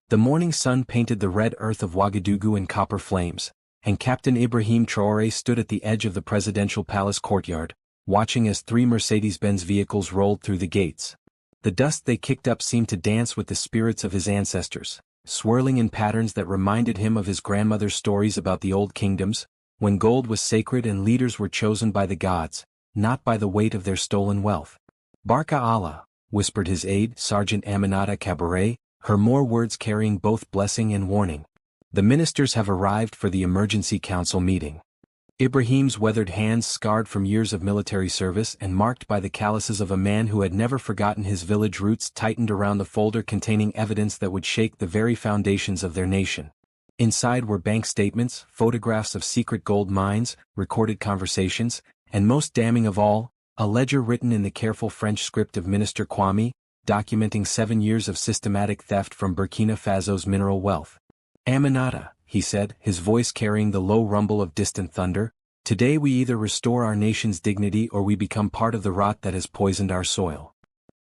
The morning sun painted the red earth of Ouagadougou in copper flames, and Captain Ibrahim Traoré stood at the edge of the presidential palace courtyard, watching as 3 Mercedes-Benz vehicles rolled through the gates. The dust they kicked up seemed to dance with the spirits of his ancestors, swirling in patterns that reminded him of his grandmother's stories about the old kingdoms, when gold was sacred and leaders were chosen by the gods, not by the weight of their stolen wealth. Barka Allah, whispered his aide, Sergeant Aminata Cabaret, her more words carrying both blessing and warning. The ministers have arrived for the emergency council meeting. Ibrahim's weathered hands, scarred from years of military service and marked by the calluses of a man who had never forgotten his village roots, tightened around the folder containing evidence that would shake the very foundations of their nation. Inside were bank statements, photographs of secret gold mines, recorded conversations, and most damning of all, a ledger written in the careful French script of Minister Kwame, documenting 7 years of systematic theft from Burkina Faso's mineral wealth. Aminata, he said, his voice carrying the low rumble of distant thunder, today we either restore our nation's dignity or we become part of the rot that has poisoned our soil.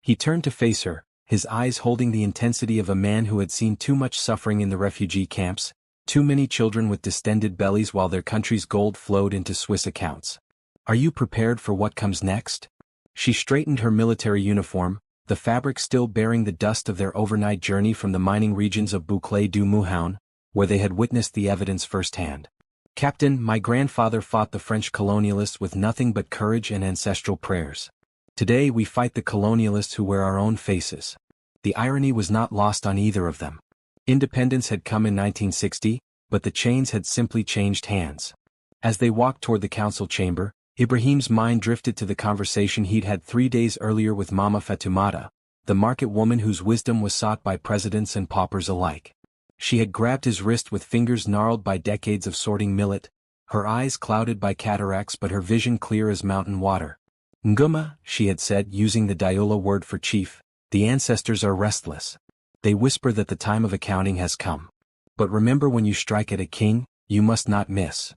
He turned to face her, his eyes holding the intensity of a man who had seen too much suffering in the refugee camps, too many children with distended bellies while their country's gold flowed into Swiss accounts. Are you prepared for what comes next? She straightened her military uniform, the fabric still bearing the dust of their overnight journey from the mining regions of Bouclé du Mouhoun, where they had witnessed the evidence firsthand. Captain, my grandfather fought the French colonialists with nothing but courage and ancestral prayers. Today we fight the colonialists who wear our own faces. The irony was not lost on either of them. Independence had come in 1960, but the chains had simply changed hands. As they walked toward the council chamber, Ibrahim's mind drifted to the conversation he'd had 3 days earlier with Mama Fatoumata, the market woman whose wisdom was sought by presidents and paupers alike. She had grabbed his wrist with fingers gnarled by decades of sorting millet, her eyes clouded by cataracts but her vision clear as mountain water. Nguma, she had said, using the Diola word for chief, the ancestors are restless. They whisper that the time of accounting has come. But remember, when you strike at a king, you must not miss.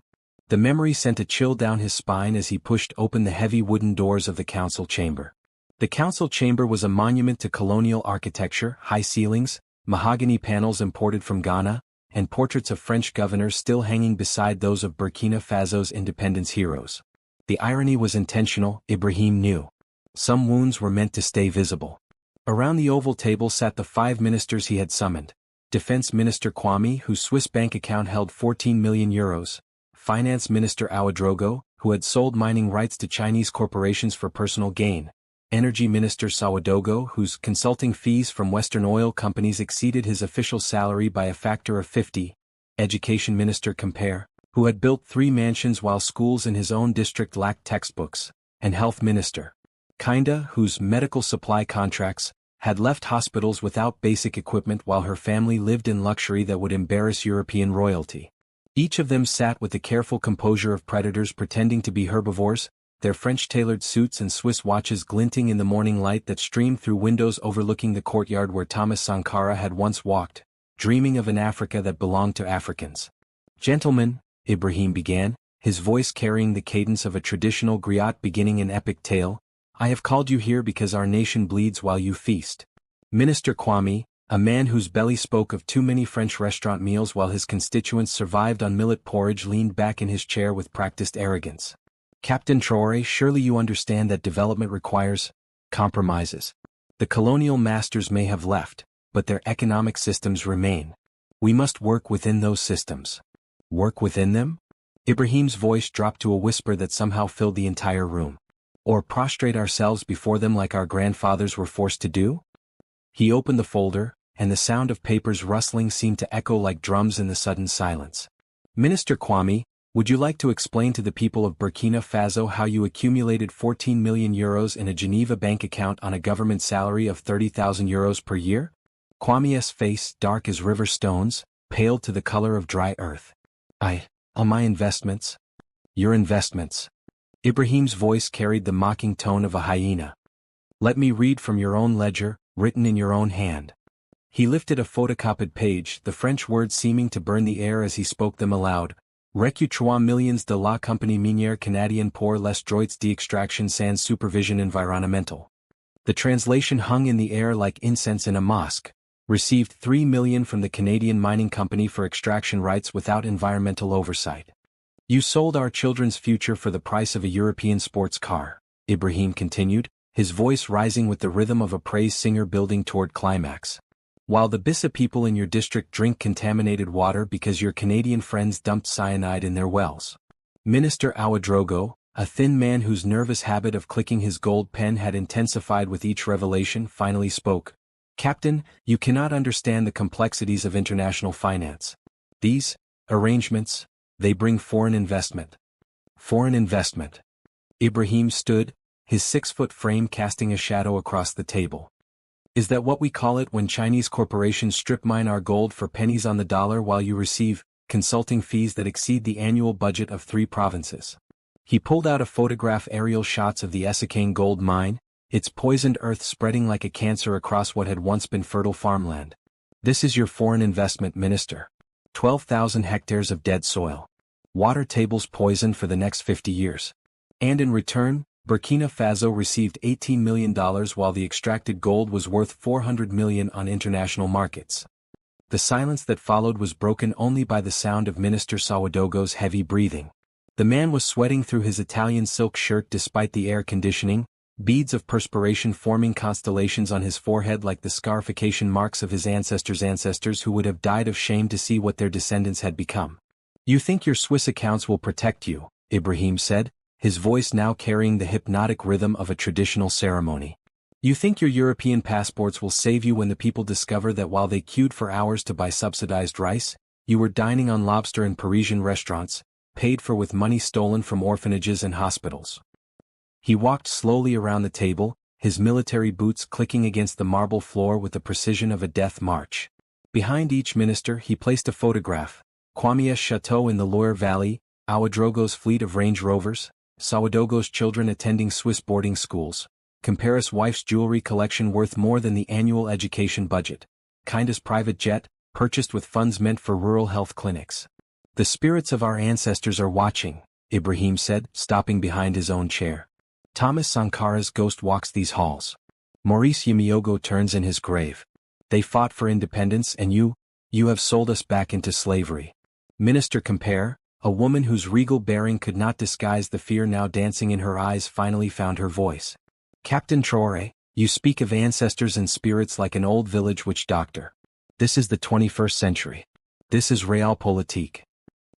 The memory sent a chill down his spine as he pushed open the heavy wooden doors of the council chamber. The council chamber was a monument to colonial architecture, high ceilings, mahogany panels imported from Ghana, and portraits of French governors still hanging beside those of Burkina Faso's independence heroes. The irony was intentional, Ibrahim knew. Some wounds were meant to stay visible. Around the oval table sat the 5 ministers he had summoned. Defense Minister Kwame, whose Swiss bank account held 14 million euros. Finance Minister Ouedraogo, who had sold mining rights to Chinese corporations for personal gain. Energy Minister Sawadogo, whose consulting fees from Western oil companies exceeded his official salary by a factor of 50. Education Minister Compare, who had built 3 mansions while schools in his own district lacked textbooks. And Health Minister Kinda, whose medical supply contracts had left hospitals without basic equipment while her family lived in luxury that would embarrass European royalty. Each of them sat with the careful composure of predators pretending to be herbivores, their French-tailored suits and Swiss watches glinting in the morning light that streamed through windows overlooking the courtyard where Thomas Sankara had once walked, dreaming of an Africa that belonged to Africans. Gentlemen, Ibrahim began, his voice carrying the cadence of a traditional griot beginning an epic tale, I have called you here because our nation bleeds while you feast. Minister Kwame, a man whose belly spoke of too many French restaurant meals while his constituents survived on millet porridge, leaned back in his chair with practiced arrogance. Captain Traoré, surely you understand that development requires compromises. The colonial masters may have left, but their economic systems remain. We must work within those systems. Work within them? Ibrahim's voice dropped to a whisper that somehow filled the entire room. Or prostrate ourselves before them like our grandfathers were forced to do? He opened the folder, and the sound of papers rustling seemed to echo like drums in the sudden silence. Minister Kwame, would you like to explain to the people of Burkina Faso how you accumulated 14 million euros in a Geneva bank account on a government salary of 30,000 euros per year? Kwame's face, dark as river stones, paled to the color of dry earth. All my investments? Your investments. Ibrahim's voice carried the mocking tone of a hyena. Let me read from your own ledger, written in your own hand. He lifted a photocopied page, the French words seeming to burn the air as he spoke them aloud. Recu 3 millions de la compagnie minière canadienne pour les droits d'extraction sans supervision environnementale. The translation hung in the air like incense in a mosque. Received $3 million from the Canadian mining company for extraction rights without environmental oversight. You sold our children's future for the price of a European sports car, Ibrahim continued, his voice rising with the rhythm of a praise singer building toward climax. While the Bisa people in your district drink contaminated water because your Canadian friends dumped cyanide in their wells. Minister Ouedraogo, a thin man whose nervous habit of clicking his gold pen had intensified with each revelation, finally spoke. Captain, you cannot understand the complexities of international finance. These arrangements, they bring foreign investment. Foreign investment. Ibrahim stood, his 6-foot frame casting a shadow across the table. Is that what we call it when Chinese corporations strip mine our gold for pennies on the dollar while you receive consulting fees that exceed the annual budget of 3 provinces? He pulled out a photograph, aerial shots of the Essakane gold mine, its poisoned earth spreading like a cancer across what had once been fertile farmland. This is your foreign investment, Minister. 12,000 hectares of dead soil. Water tables poisoned for the next 50 years. And in return, Burkina Faso received $18 million while the extracted gold was worth $400 million on international markets. The silence that followed was broken only by the sound of Minister Ouedraogo's heavy breathing. The man was sweating through his Italian silk shirt despite the air conditioning, beads of perspiration forming constellations on his forehead like the scarification marks of his ancestors who would have died of shame to see what their descendants had become. You think your Swiss accounts will protect you, Ibrahim said, his voice now carrying the hypnotic rhythm of a traditional ceremony. You think your European passports will save you when the people discover that while they queued for hours to buy subsidized rice, you were dining on lobster in Parisian restaurants, paid for with money stolen from orphanages and hospitals. He walked slowly around the table, his military boots clicking against the marble floor with the precision of a death march. Behind each minister he placed a photograph, Kwame Chateau in the Loire Valley, Ouedraogo's fleet of Range Rovers, Ouedraogo's children attending Swiss boarding schools, Comparis' wife's jewelry collection worth more than the annual education budget, Kinda's private jet, purchased with funds meant for rural health clinics. The spirits of our ancestors are watching, Ibrahim said, stopping behind his own chair. Thomas Sankara's ghost walks these halls. Maurice Yimiogo turns in his grave. They fought for independence and you have sold us back into slavery. Minister Compare, a woman whose regal bearing could not disguise the fear now dancing in her eyes, finally found her voice. Captain Traoré, you speak of ancestors and spirits like an old village witch doctor. This is the 21st century. This is realpolitik.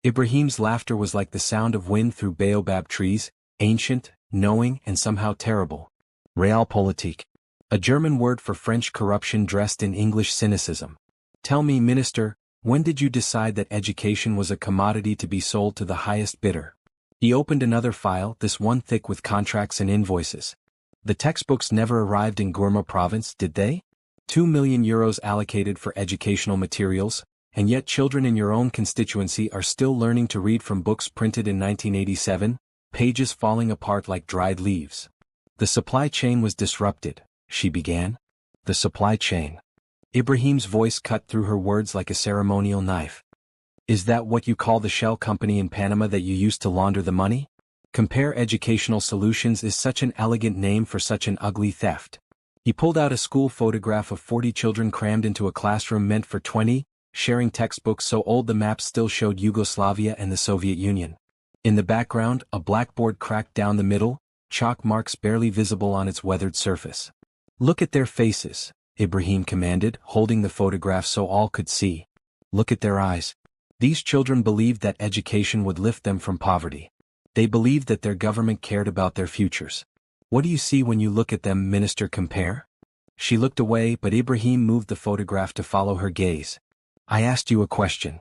Ibrahim's laughter was like the sound of wind through baobab trees, ancient, knowing, and somehow terrible. Realpolitik. A German word for French corruption dressed in English cynicism. Tell me, Minister, when did you decide that education was a commodity to be sold to the highest bidder? He opened another file, this one thick with contracts and invoices. The textbooks never arrived in Gourma province, did they? 2 million euros allocated for educational materials, and yet children in your own constituency are still learning to read from books printed in 1987, pages falling apart like dried leaves. The supply chain was disrupted, she began. The supply chain. Ibrahim's voice cut through her words like a ceremonial knife. Is that what you call the shell company in Panama that you used to launder the money? Compare Educational Solutions is such an elegant name for such an ugly theft. He pulled out a school photograph of 40 children crammed into a classroom meant for 20, sharing textbooks so old the maps still showed Yugoslavia and the Soviet Union. In the background, a blackboard cracked down the middle, chalk marks barely visible on its weathered surface. Look at their faces, Ibrahim commanded, holding the photograph so all could see. Look at their eyes. These children believed that education would lift them from poverty. They believed that their government cared about their futures. What do you see when you look at them, Minister Compare? She looked away, but Ibrahim moved the photograph to follow her gaze. I asked you a question.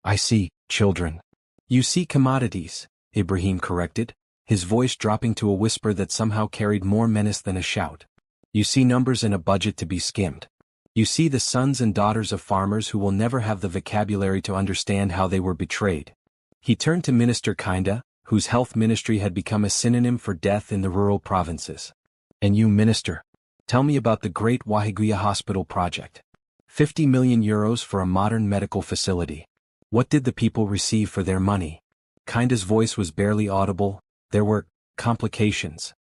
I see children. You see commodities, Ibrahim corrected, his voice dropping to a whisper that somehow carried more menace than a shout. You see numbers in a budget to be skimmed. You see the sons and daughters of farmers who will never have the vocabulary to understand how they were betrayed. He turned to Minister Kinda, whose health ministry had become a synonym for death in the rural provinces. And you, Minister, tell me about the Great Wahiguya Hospital project. 50 million euros for a modern medical facility. What did the people receive for their money? Kinda's voice was barely audible. There were complications.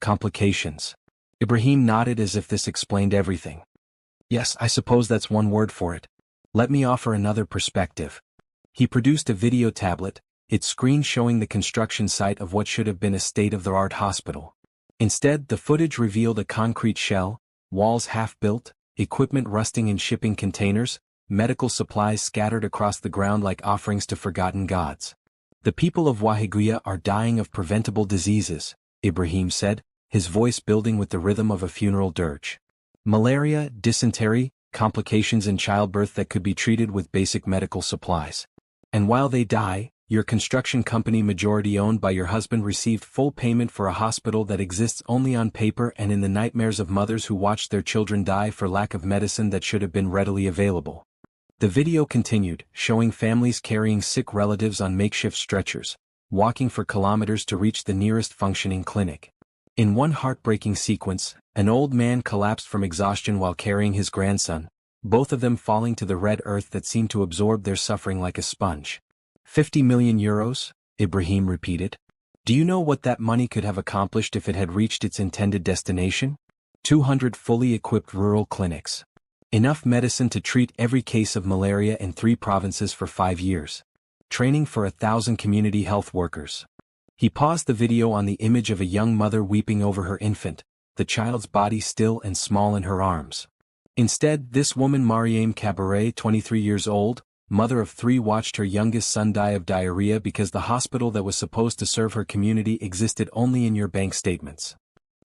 Complications. Ibrahim nodded as if this explained everything. Yes, I suppose that's one word for it. Let me offer another perspective. He produced a video tablet, its screen showing the construction site of what should have been a state-of-the-art hospital. Instead, the footage revealed a concrete shell, walls half-built, equipment rusting in shipping containers, medical supplies scattered across the ground like offerings to forgotten gods. The people of Wahiguya are dying of preventable diseases, Ibrahim said, his voice building with the rhythm of a funeral dirge. Malaria, dysentery, complications in childbirth that could be treated with basic medical supplies. And while they die, your construction company majority owned by your husband received full payment for a hospital that exists only on paper and in the nightmares of mothers who watched their children die for lack of medicine that should have been readily available. The video continued, showing families carrying sick relatives on makeshift stretchers, walking for kilometers to reach the nearest functioning clinic. In one heartbreaking sequence, an old man collapsed from exhaustion while carrying his grandson, both of them falling to the red earth that seemed to absorb their suffering like a sponge. 50 million euros, Ibrahim repeated. Do you know what that money could have accomplished if it had reached its intended destination? 200 fully equipped rural clinics. Enough medicine to treat every case of malaria in 3 provinces for 5 years. Training for 1,000 community health workers. He paused the video on the image of a young mother weeping over her infant, the child's body still and small in her arms. Instead, this woman Mariam Cabaret, 23 years old, mother of 3, watched her youngest son die of diarrhea because the hospital that was supposed to serve her community existed only in your bank statements.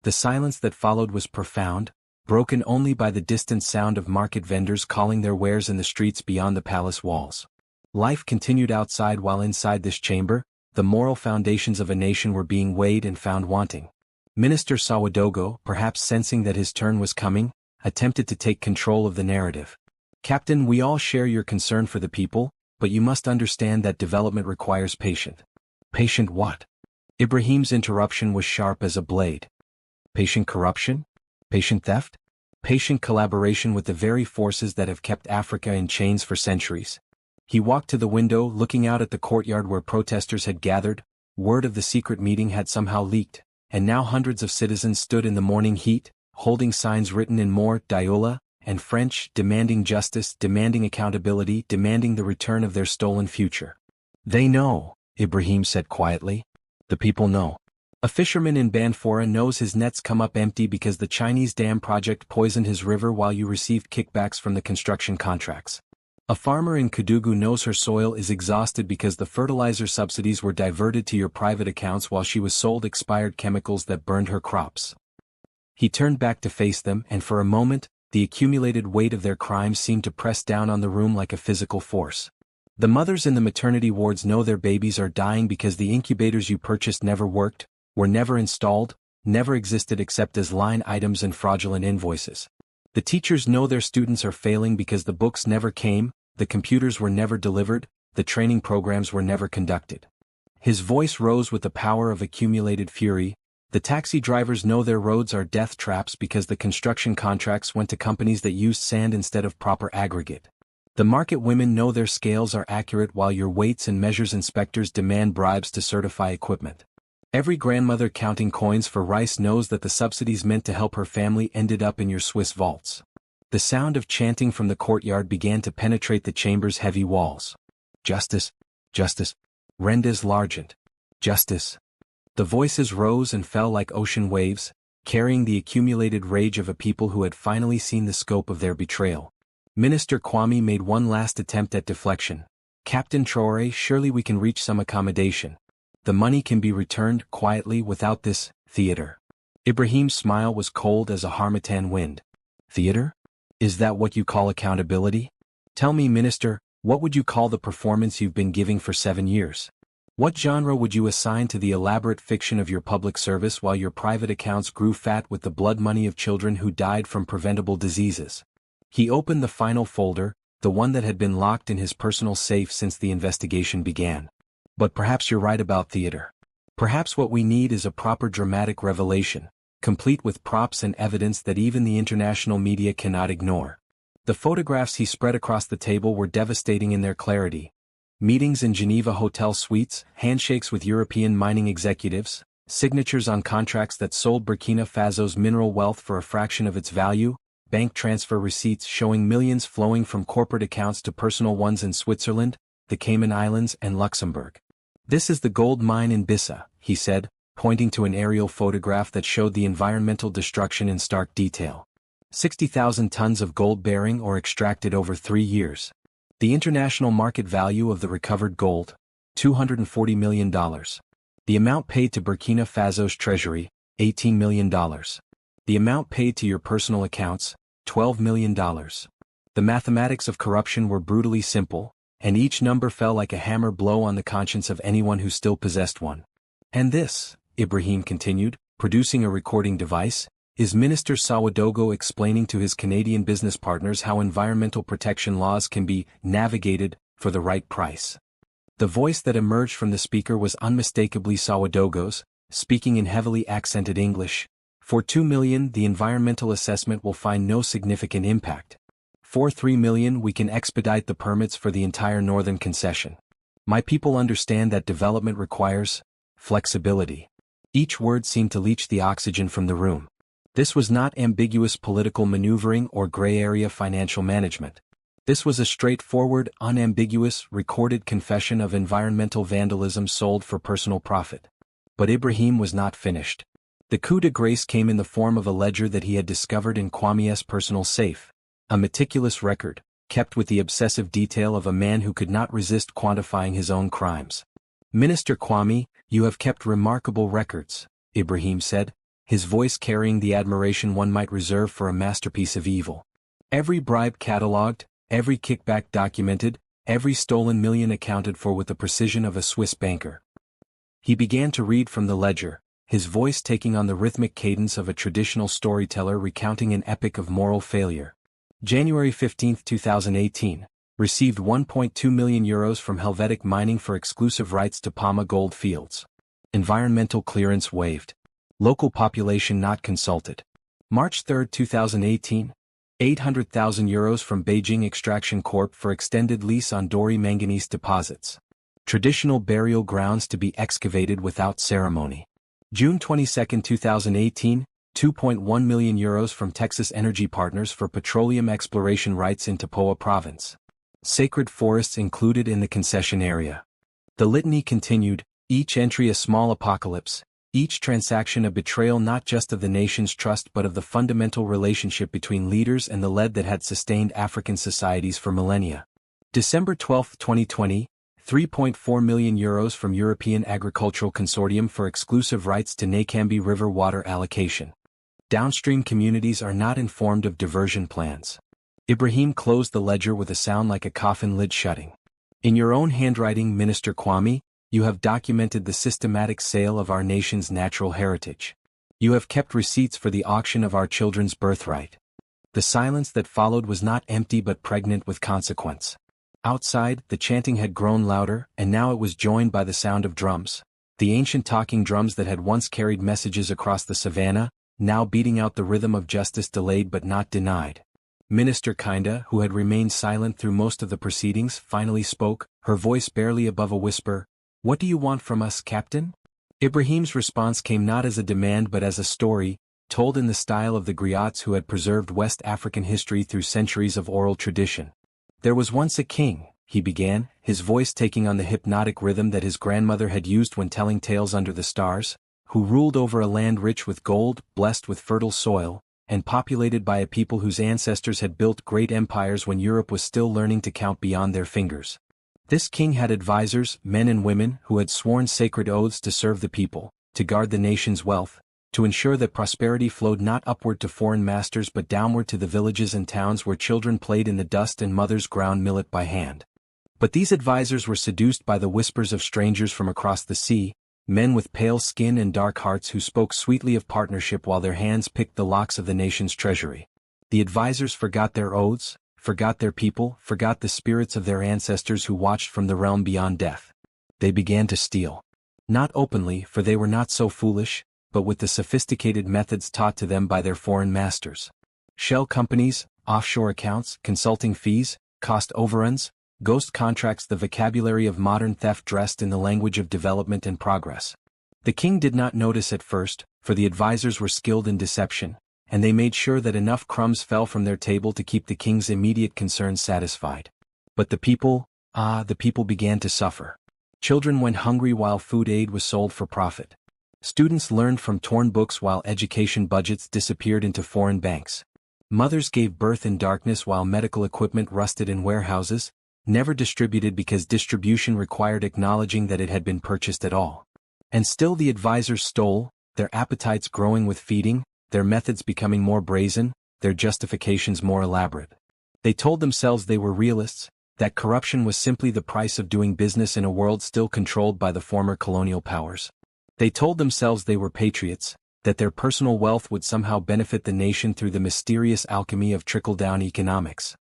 The silence that followed was profound, broken only by the distant sound of market vendors calling their wares in the streets beyond the palace walls. Life continued outside while inside this chamber, the moral foundations of a nation were being weighed and found wanting. Minister Sawadogo, perhaps sensing that his turn was coming, attempted to take control of the narrative. Captain, we all share your concern for the people, but you must understand that development requires patience. Patient what? Ibrahim's interruption was sharp as a blade. Patient corruption? Patient theft? Patient collaboration with the very forces that have kept Africa in chains for centuries. He walked to the window, looking out at the courtyard where protesters had gathered. Word of the secret meeting had somehow leaked, and now hundreds of citizens stood in the morning heat, holding signs written in Moor, Diola, and French, demanding justice, demanding accountability, demanding the return of their stolen future. They know, Ibrahim said quietly. The people know. A fisherman in Banfora knows his nets come up empty because the Chinese dam project poisoned his river while you received kickbacks from the construction contracts. A farmer in Kedugu knows her soil is exhausted because the fertilizer subsidies were diverted to your private accounts while she was sold expired chemicals that burned her crops. He turned back to face them, and for a moment, the accumulated weight of their crimes seemed to press down on the room like a physical force. The mothers in the maternity wards know their babies are dying because the incubators you purchased never worked, were never installed, never existed except as line items and fraudulent invoices. The teachers know their students are failing because the books never came, the computers were never delivered, the training programs were never conducted. His voice rose with the power of accumulated fury. The taxi drivers know their roads are death traps because the construction contracts went to companies that used sand instead of proper aggregate. The market women know their scales are accurate while your weights and measures inspectors demand bribes to certify equipment. Every grandmother counting coins for rice knows that the subsidies meant to help her family ended up in your Swiss vaults. The sound of chanting from the courtyard began to penetrate the chamber's heavy walls. Justice, justice, rendes l'argent, justice. The voices rose and fell like ocean waves, carrying the accumulated rage of a people who had finally seen the scope of their betrayal. Minister Kwame made one last attempt at deflection. Captain Traoré, surely we can reach some accommodation. The money can be returned quietly without this theater. Ibrahim's smile was cold as a harmattan wind. Theater? Is that what you call accountability? Tell me, Minister, what would you call the performance you've been giving for 7 years? What genre would you assign to the elaborate fiction of your public service while your private accounts grew fat with the blood money of children who died from preventable diseases? He opened the final folder, the one that had been locked in his personal safe since the investigation began. But perhaps you're right about theater. Perhaps what we need is a proper dramatic revelation, complete with props and evidence that even the international media cannot ignore. The photographs he spread across the table were devastating in their clarity. Meetings in Geneva hotel suites, handshakes with European mining executives, signatures on contracts that sold Burkina Faso's mineral wealth for a fraction of its value, bank transfer receipts showing millions flowing from corporate accounts to personal ones in Switzerland, the Cayman Islands and Luxembourg. "This is the gold mine in Bissa," he said, pointing to an aerial photograph that showed the environmental destruction in stark detail. 60,000 tons of gold bearing or extracted over 3 years. The international market value of the recovered gold, $240 million. The amount paid to Burkina Faso's treasury, $18 million. The amount paid to your personal accounts, $12 million. The mathematics of corruption were brutally simple, and each number fell like a hammer blow on the conscience of anyone who still possessed one. "And this," Ibrahim continued, producing a recording device, "is Minister Sawadogo explaining to his Canadian business partners how environmental protection laws can be navigated for the right price." The voice that emerged from the speaker was unmistakably Sawadogo's, speaking in heavily accented English. "For 2 million, the environmental assessment will find no significant impact. For 3 million, we can expedite the permits for the entire northern concession. My people understand that development requires flexibility." Each word seemed to leach the oxygen from the room. This was not ambiguous political maneuvering or gray area financial management. This was a straightforward, unambiguous, recorded confession of environmental vandalism sold for personal profit. But Ibrahim was not finished. The coup de grace came in the form of a ledger that he had discovered in Kwame's personal safe. A meticulous record, kept with the obsessive detail of a man who could not resist quantifying his own crimes. "Minister Kwame, you have kept remarkable records," Ibrahim said, his voice carrying the admiration one might reserve for a masterpiece of evil. "Every bribe catalogued, every kickback documented, every stolen million accounted for with the precision of a Swiss banker." He began to read from the ledger, his voice taking on the rhythmic cadence of a traditional storyteller recounting an epic of moral failure. "January 15, 2018. Received €1.2 million from Helvetic Mining for exclusive rights to Palma gold fields. Environmental clearance waived. Local population not consulted. March 3, 2018. €800,000 from Beijing Extraction Corp for extended lease on Dori manganese deposits. Traditional burial grounds to be excavated without ceremony. June 22, 2018. €2.1 million from Texas Energy Partners for petroleum exploration rights in Tapoa Province. Sacred forests included in the concession area." The litany continued, each entry a small apocalypse, each transaction a betrayal not just of the nation's trust but of the fundamental relationship between leaders and the lead that had sustained African societies for millennia. December 12, 2020, €3.4 million from European Agricultural Consortium for exclusive rights to Nakambi River water allocation. Downstream communities are not informed of diversion plans. Ibrahim closed the ledger with a sound like a coffin lid shutting. "In your own handwriting, Minister Kwame, you have documented the systematic sale of our nation's natural heritage. You have kept receipts for the auction of our children's birthright." The silence that followed was not empty but pregnant with consequence. Outside, the chanting had grown louder, and now it was joined by the sound of drums. The ancient talking drums that had once carried messages across the savannah, now beating out the rhythm of justice delayed but not denied. Minister Kinda, who had remained silent through most of the proceedings, finally spoke, her voice barely above a whisper. "What do you want from us, Captain?" Ibrahim's response came not as a demand but as a story, told in the style of the griots who had preserved West African history through centuries of oral tradition. "There was once a king," he began, his voice taking on the hypnotic rhythm that his grandmother had used when telling tales under the stars, "who ruled over a land rich with gold, blessed with fertile soil, and populated by a people whose ancestors had built great empires when Europe was still learning to count beyond their fingers. This king had advisors, men and women, who had sworn sacred oaths to serve the people, to guard the nation's wealth, to ensure that prosperity flowed not upward to foreign masters but downward to the villages and towns where children played in the dust and mothers ground millet by hand. But these advisors were seduced by the whispers of strangers from across the sea, men with pale skin and dark hearts who spoke sweetly of partnership while their hands picked the locks of the nation's treasury. The advisors forgot their oaths, forgot their people, forgot the spirits of their ancestors who watched from the realm beyond death. They began to steal. Not openly, for they were not so foolish, but with the sophisticated methods taught to them by their foreign masters. Shell companies, offshore accounts, consulting fees, cost overruns, ghost contracts, the vocabulary of modern theft dressed in the language of development and progress. The king did not notice at first, for the advisors were skilled in deception, and they made sure that enough crumbs fell from their table to keep the king's immediate concerns satisfied. But the people began to suffer. Children went hungry while food aid was sold for profit. Students learned from torn books while education budgets disappeared into foreign banks. Mothers gave birth in darkness while medical equipment rusted in warehouses, never distributed because distribution required acknowledging that it had been purchased at all. And still the advisors stole, their appetites growing with feeding, their methods becoming more brazen, their justifications more elaborate. They told themselves they were realists, that corruption was simply the price of doing business in a world still controlled by the former colonial powers. They told themselves they were patriots, that their personal wealth would somehow benefit the nation through the mysterious alchemy of trickle-down economics.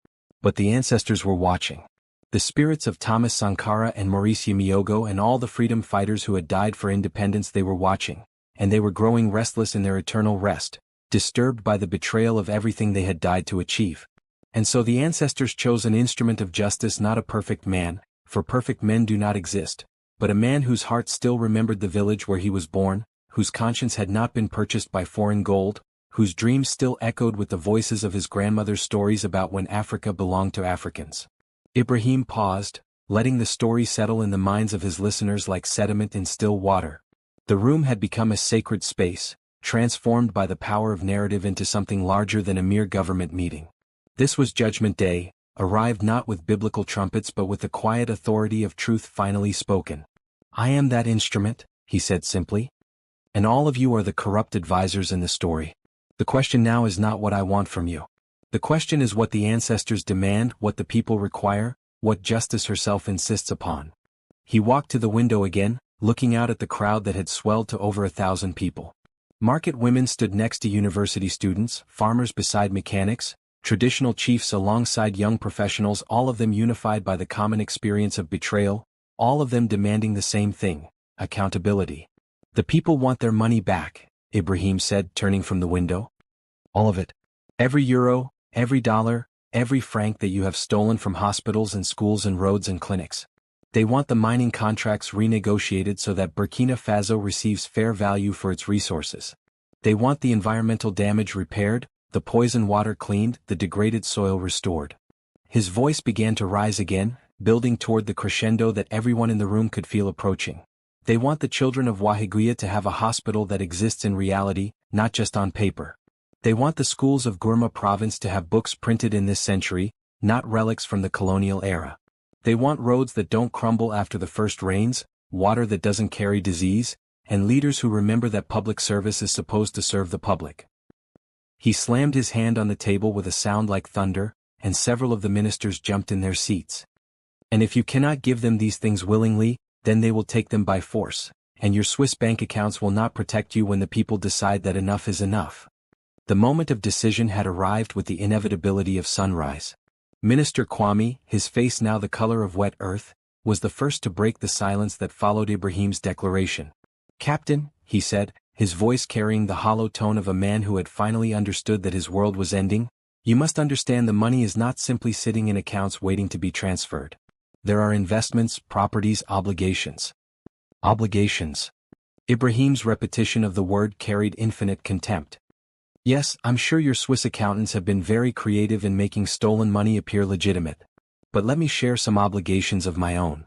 But the ancestors were watching. The spirits of Thomas Sankara and Maurice Yamaogo and all the freedom fighters who had died for independence, they were watching, and they were growing restless in their eternal rest, disturbed by the betrayal of everything they had died to achieve. And so the ancestors chose an instrument of justice, not a perfect man, for perfect men do not exist, but a man whose heart still remembered the village where he was born, whose conscience had not been purchased by foreign gold, whose dreams still echoed with the voices of his grandmother's stories about when Africa belonged to Africans. Ibrahim paused, letting the story settle in the minds of his listeners like sediment in still water. The room had become a sacred space, transformed by the power of narrative into something larger than a mere government meeting. This was Judgment Day, arrived not with biblical trumpets but with the quiet authority of truth finally spoken. "I am that instrument," he said simply. "And all of you are the corrupt advisors in the story. The question now is not what I want from you. The question is what the ancestors demand, what the people require, what justice herself insists upon." He walked to the window again, looking out at the crowd that had swelled to over 1,000 people. Market women stood next to university students, farmers beside mechanics, traditional chiefs alongside young professionals, all of them unified by the common experience of betrayal, all of them demanding the same thing: accountability. "The people want their money back," Ibrahim said, turning from the window. "All of it. Every euro, every dollar, every franc that you have stolen from hospitals and schools and roads and clinics. They want the mining contracts renegotiated so that Burkina Faso receives fair value for its resources. They want the environmental damage repaired, the poison water cleaned, the degraded soil restored." His voice began to rise again, building toward the crescendo that everyone in the room could feel approaching. "They want the children of Wahiguya to have a hospital that exists in reality, not just on paper. They want the schools of Gourma province to have books printed in this century, not relics from the colonial era. They want roads that don't crumble after the first rains, water that doesn't carry disease, and leaders who remember that public service is supposed to serve the public." He slammed his hand on the table with a sound like thunder, and several of the ministers jumped in their seats. "And if you cannot give them these things willingly, then they will take them by force, and your Swiss bank accounts will not protect you when the people decide that enough is enough." The moment of decision had arrived with the inevitability of sunrise. Minister Kwame, his face now the color of wet earth, was the first to break the silence that followed Ibrahim's declaration. "Captain," he said, his voice carrying the hollow tone of a man who had finally understood that his world was ending, "you must understand the money is not simply sitting in accounts waiting to be transferred. There are investments, properties, obligations." Obligations. Ibrahim's repetition of the word carried infinite contempt. "Yes, I'm sure your Swiss accountants have been very creative in making stolen money appear legitimate. But let me share some obligations of my own."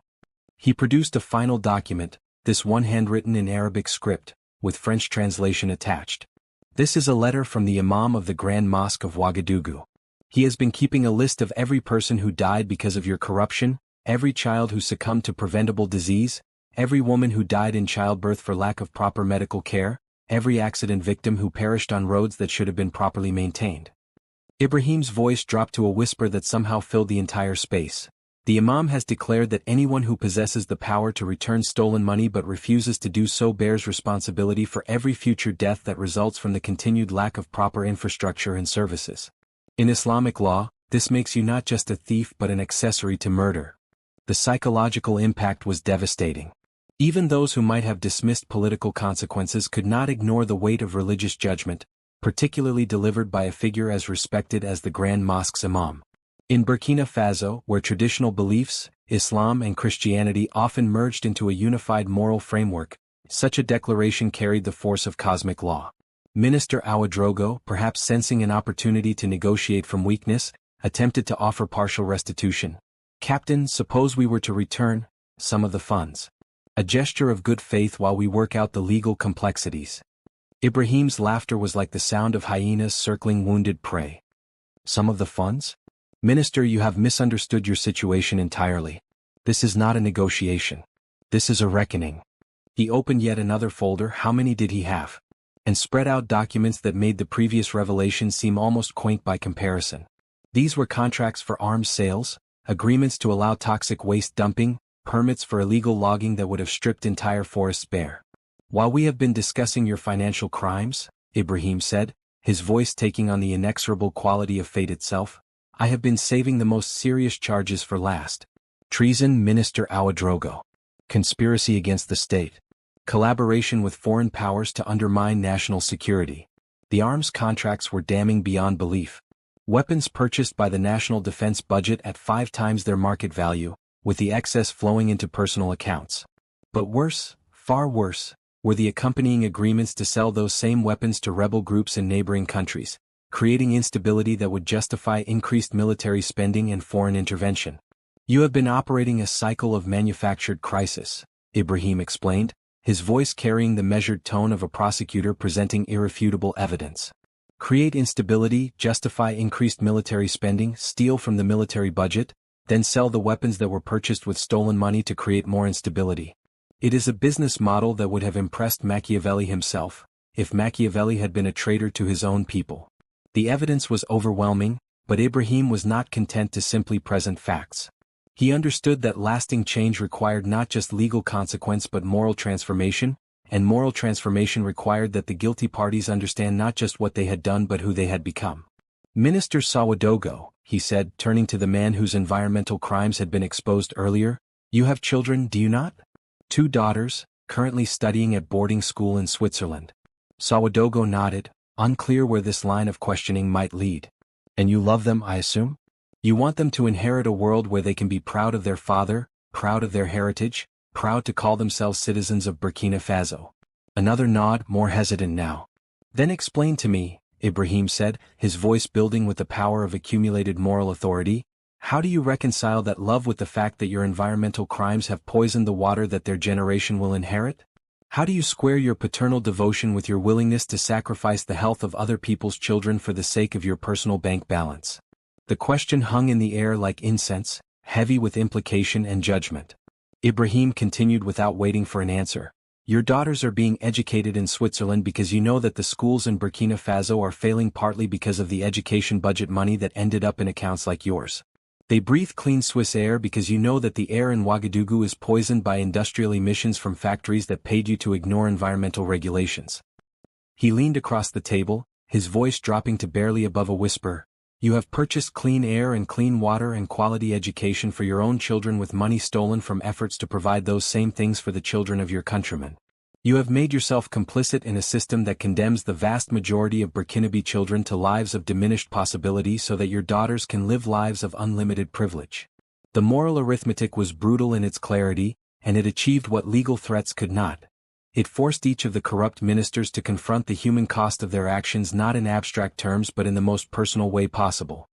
He produced a final document, this one handwritten in Arabic script, with French translation attached. "This is a letter from the Imam of the Grand Mosque of Ouagadougou. He has been keeping a list of every person who died because of your corruption, every child who succumbed to preventable disease, every woman who died in childbirth for lack of proper medical care, every accident victim who perished on roads that should have been properly maintained." Ibrahim's voice dropped to a whisper that somehow filled the entire space. "The Imam has declared that anyone who possesses the power to return stolen money but refuses to do so bears responsibility for every future death that results from the continued lack of proper infrastructure and services. In Islamic law, this makes you not just a thief but an accessory to murder." The psychological impact was devastating. Even those who might have dismissed political consequences could not ignore the weight of religious judgment, particularly delivered by a figure as respected as the Grand Mosque's Imam. In Burkina Faso, where traditional beliefs, Islam and Christianity often merged into a unified moral framework, such a declaration carried the force of cosmic law. Minister Ouedraogo, perhaps sensing an opportunity to negotiate from weakness, attempted to offer partial restitution. Captain, suppose we were to return some of the funds. A gesture of good faith while we work out the legal complexities. Ibrahim's laughter was like the sound of hyenas circling wounded prey. Some of the funds? Minister, you have misunderstood your situation entirely. This is not a negotiation. This is a reckoning. He opened yet another folder. How many did he have? And spread out documents that made the previous revelation seem almost quaint by comparison. These were contracts for arms sales, agreements to allow toxic waste dumping, permits for illegal logging that would have stripped entire forests bare. While we have been discussing your financial crimes, Ibrahim said, his voice taking on the inexorable quality of fate itself, I have been saving the most serious charges for last. Treason, Minister Ouedraogo. Conspiracy against the state. Collaboration with foreign powers to undermine national security. The arms contracts were damning beyond belief. Weapons purchased by the national defense budget at 5 times their market value, with the excess flowing into personal accounts. But worse, far worse, were the accompanying agreements to sell those same weapons to rebel groups in neighboring countries, creating instability that would justify increased military spending and foreign intervention. You have been operating a cycle of manufactured crisis, Ibrahim explained, his voice carrying the measured tone of a prosecutor presenting irrefutable evidence. Create instability, justify increased military spending, steal from the military budget, then sell the weapons that were purchased with stolen money to create more instability. It is a business model that would have impressed Machiavelli himself, if Machiavelli had been a traitor to his own people. The evidence was overwhelming, but Ibrahim was not content to simply present facts. He understood that lasting change required not just legal consequence but moral transformation, and moral transformation required that the guilty parties understand not just what they had done but who they had become. Minister Ouedraogo, he said, turning to the man whose environmental crimes had been exposed earlier, you have children, do you not? 2 daughters, currently studying at boarding school in Switzerland. Ouedraogo nodded, unclear where this line of questioning might lead. And you love them, I assume? You want them to inherit a world where they can be proud of their father, proud of their heritage, proud to call themselves citizens of Burkina Faso. Another nod, more hesitant now. Then explain to me, Ibrahim said, his voice building with the power of accumulated moral authority, how do you reconcile that love with the fact that your environmental crimes have poisoned the water that their generation will inherit? How do you square your paternal devotion with your willingness to sacrifice the health of other people's children for the sake of your personal bank balance? The question hung in the air like incense, heavy with implication and judgment. Ibrahim continued without waiting for an answer. Your daughters are being educated in Switzerland because you know that the schools in Burkina Faso are failing partly because of the education budget money that ended up in accounts like yours. They breathe clean Swiss air because you know that the air in Ouagadougou is poisoned by industrial emissions from factories that paid you to ignore environmental regulations. He leaned across the table, his voice dropping to barely above a whisper. You have purchased clean air and clean water and quality education for your own children with money stolen from efforts to provide those same things for the children of your countrymen. You have made yourself complicit in a system that condemns the vast majority of Burkinabe children to lives of diminished possibility so that your daughters can live lives of unlimited privilege. The moral arithmetic was brutal in its clarity, and it achieved what legal threats could not. It forced each of the corrupt ministers to confront the human cost of their actions not in abstract terms but in the most personal way possible.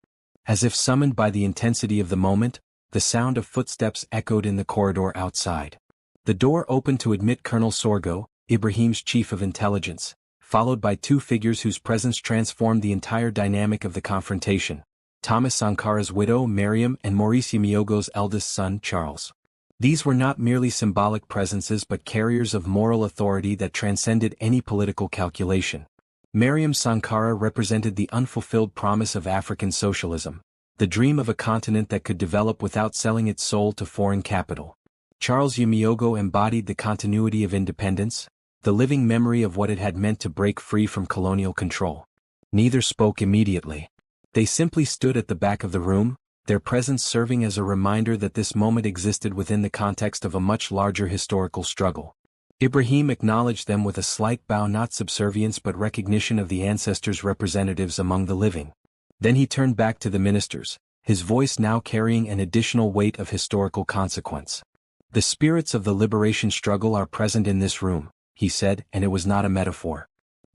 As if summoned by the intensity of the moment, the sound of footsteps echoed in the corridor outside. The door opened to admit Colonel Sorgo, Ibrahim's chief of intelligence, followed by 2 figures whose presence transformed the entire dynamic of the confrontation: Thomas Sankara's widow, Mariam, and Maurice Miogo's eldest son, Charles. These were not merely symbolic presences but carriers of moral authority that transcended any political calculation. Mariam Sankara represented the unfulfilled promise of African socialism, the dream of a continent that could develop without selling its soul to foreign capital. Charles Miogo embodied the continuity of independence, the living memory of what it had meant to break free from colonial control. Neither spoke immediately. They simply stood at the back of the room, their presence serving as a reminder that this moment existed within the context of a much larger historical struggle. Ibrahim acknowledged them with a slight bow, not subservience but recognition of the ancestors' representatives among the living. Then he turned back to the ministers, his voice now carrying an additional weight of historical consequence. The spirits of the liberation struggle are present in this room, he said, and it was not a metaphor.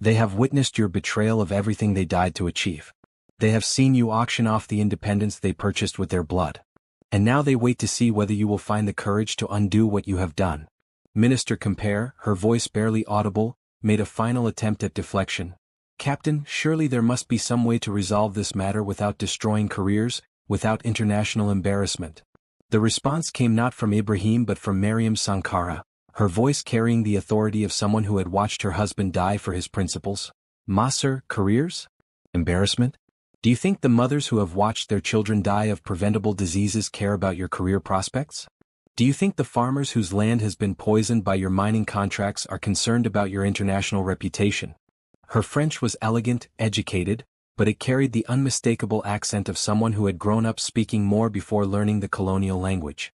They have witnessed your betrayal of everything they died to achieve. They have seen you auction off the independence they purchased with their blood. And now they wait to see whether you will find the courage to undo what you have done. Minister Compare, her voice barely audible, made a final attempt at deflection. Captain, surely there must be some way to resolve this matter without destroying careers, without international embarrassment. The response came not from Ibrahim but from Mariam Sankara, her voice carrying the authority of someone who had watched her husband die for his principles. Masr, careers? Embarrassment? Do you think the mothers who have watched their children die of preventable diseases care about your career prospects? Do you think the farmers whose land has been poisoned by your mining contracts are concerned about your international reputation? Her French was elegant, educated, but it carried the unmistakable accent of someone who had grown up speaking more before learning the colonial language.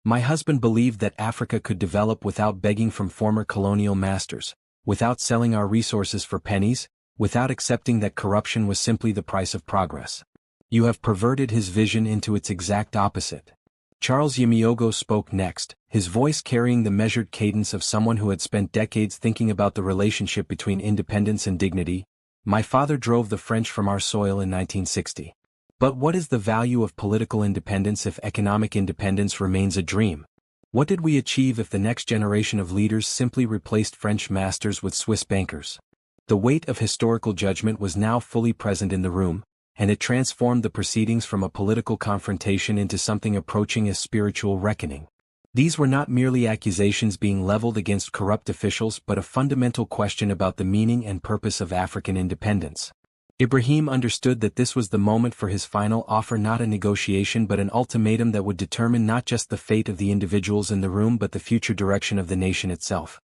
My husband believed that Africa could develop without begging from former colonial masters, without selling our resources for pennies, without accepting that corruption was simply the price of progress. You have perverted his vision into its exact opposite. Charles Yimiogo spoke next, his voice carrying the measured cadence of someone who had spent decades thinking about the relationship between independence and dignity. My father drove the French from our soil in 1960. But what is the value of political independence if economic independence remains a dream? What did we achieve if the next generation of leaders simply replaced French masters with Swiss bankers? The weight of historical judgment was now fully present in the room, and it transformed the proceedings from a political confrontation into something approaching a spiritual reckoning. These were not merely accusations being leveled against corrupt officials but a fundamental question about the meaning and purpose of African independence. Ibrahim understood that this was the moment for his final offer, not a negotiation but an ultimatum that would determine not just the fate of the individuals in the room but the future direction of the nation itself.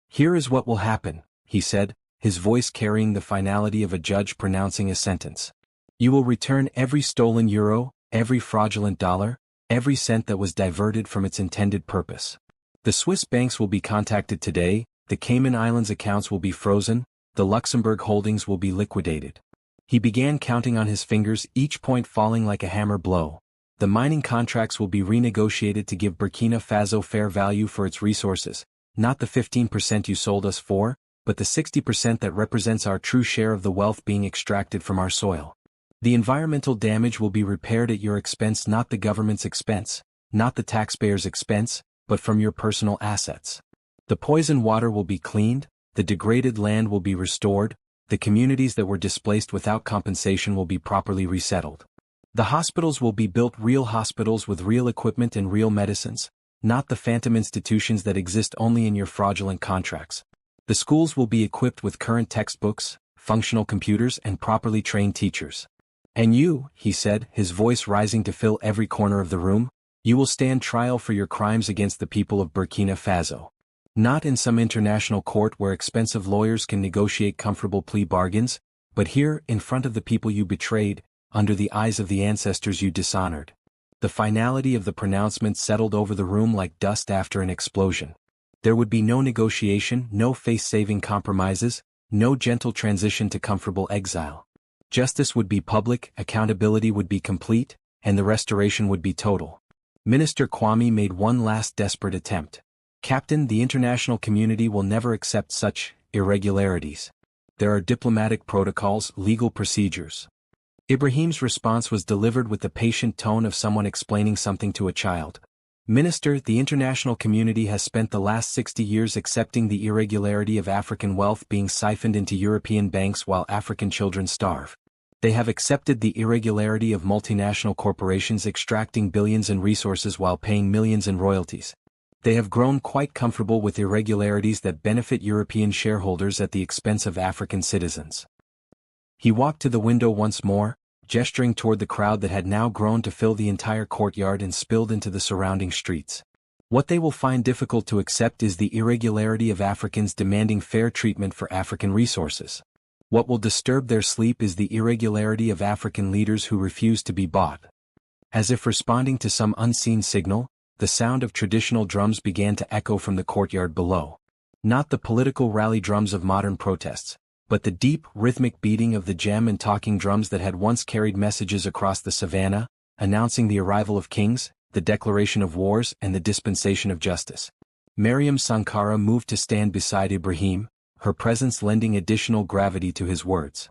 "Here is what will happen," he said, his voice carrying the finality of a judge pronouncing a sentence. "You will return every stolen euro, every fraudulent dollar, every cent that was diverted from its intended purpose. The Swiss banks will be contacted today, the Cayman Islands accounts will be frozen, the Luxembourg holdings will be liquidated." He began counting on his fingers, each point falling like a hammer blow. "The mining contracts will be renegotiated to give Burkina Faso fair value for its resources, not the 15% you sold us for, but the 60% that represents our true share of the wealth being extracted from our soil. The environmental damage will be repaired at your expense, not the government's expense, not the taxpayer's expense, but from your personal assets. The poisoned water will be cleaned, the degraded land will be restored, the communities that were displaced without compensation will be properly resettled. The hospitals will be built, real hospitals with real equipment and real medicines, not the phantom institutions that exist only in your fraudulent contracts. The schools will be equipped with current textbooks, functional computers and properly trained teachers. And you," he said, his voice rising to fill every corner of the room, "you will stand trial for your crimes against the people of Burkina Faso. Not in some international court where expensive lawyers can negotiate comfortable plea bargains, but here, in front of the people you betrayed, under the eyes of the ancestors you dishonored." The finality of the pronouncement settled over the room like dust after an explosion. There would be no negotiation, no face-saving compromises, no gentle transition to comfortable exile. Justice would be public, accountability would be complete, and the restoration would be total. Minister Kwame made one last desperate attempt. "Captain, the international community will never accept such irregularities. There are diplomatic protocols, legal procedures." Ibrahim's response was delivered with the patient tone of someone explaining something to a child. "Minister, the international community has spent the last 60 years accepting the irregularity of African wealth being siphoned into European banks while African children starve. They have accepted the irregularity of multinational corporations extracting billions in resources while paying millions in royalties. They have grown quite comfortable with irregularities that benefit European shareholders at the expense of African citizens." He walked to the window once more, gesturing toward the crowd that had now grown to fill the entire courtyard and spilled into the surrounding streets. "What they will find difficult to accept is the irregularity of Africans demanding fair treatment for African resources. What will disturb their sleep is the irregularity of African leaders who refuse to be bought." As if responding to some unseen signal, the sound of traditional drums began to echo from the courtyard below. Not the political rally drums of modern protests, but the deep, rhythmic beating of the gem and talking drums that had once carried messages across the savannah, announcing the arrival of kings, the declaration of wars and the dispensation of justice. Mariam Sankara moved to stand beside Ibrahim, her presence lending additional gravity to his words.